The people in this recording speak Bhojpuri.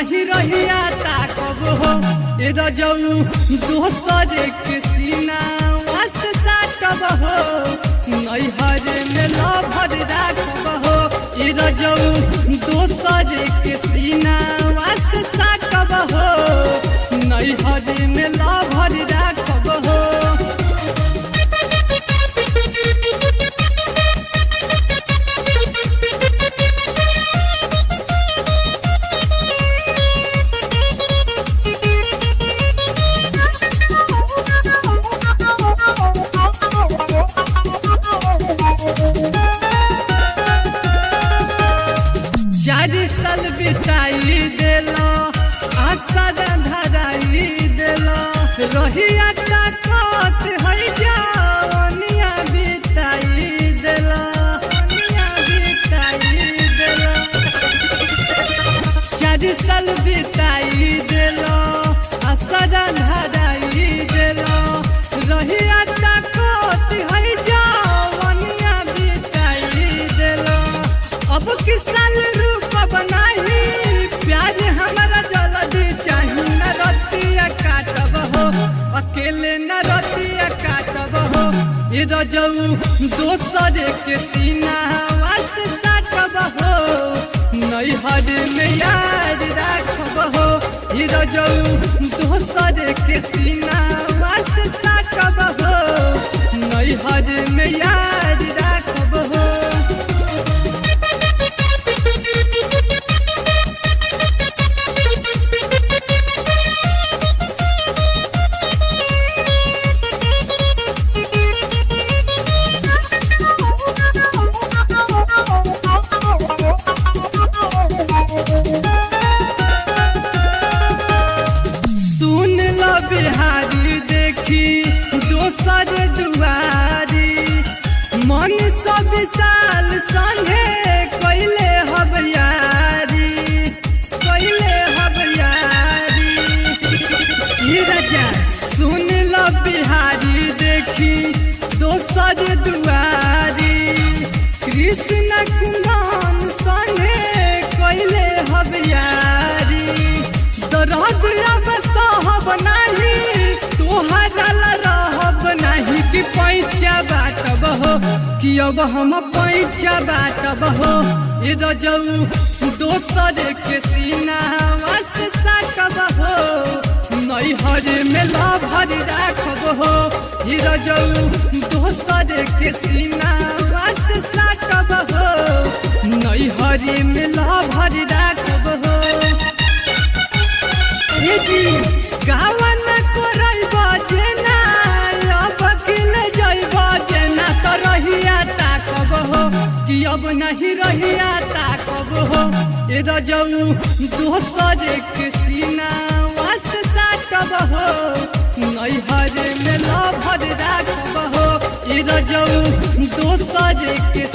नहीं रहिया ताकब हो ए रजऊ दोसर के सीना वास साटब हो नैहर में लभर राखब हो ए रजऊ दोसर के सीना वास साटब हो नैहर में लभर राखब हो। चार साल बिताई देला आशा धराई देला रहिया ताकत है जवनिया बिताई देला चार साल बिताई देला आशा धराई देला रहिया ताकत है जवनिया बिताई देला अब किस साल बनाही प्यार हमारा जल्दी चाही न रतिया काटब हो अकेले न रतिया काटब हो ये रजऊ दोसर के सीना वास साटब हो नैहर में याद राखब हो ये रजऊ दोसर के सीना वास साटब हो नैहर में याद राखब हो। बिहारी देखी दोसर दुआरी मन सब साल संगे कोइले हब यारी राजा सुन लो बिहारी देखी दोसर दुआरी कृष्ण कुंदन संगे कोइले हब यारी दरद अब सहब नहीं तोहरा रहब नहीं कि पैसा बाटब हो कि अब हम पैसा बाटब हो ये रजऊ दोसर के सीना वास साटब हो नैहर में लभर राखब हो ये रजऊ दोसर के सीना वास साटब हो नैहर में लभर राखब हो। गावन करब जेना अब किल जइब जेना तो रहिया ताकब हो कि अब नहीं रहिया ताकब हो ए रजऊ दोसर के सीना वास साटब हो नैहर में लभर राखब हो ए रजऊ दोसर के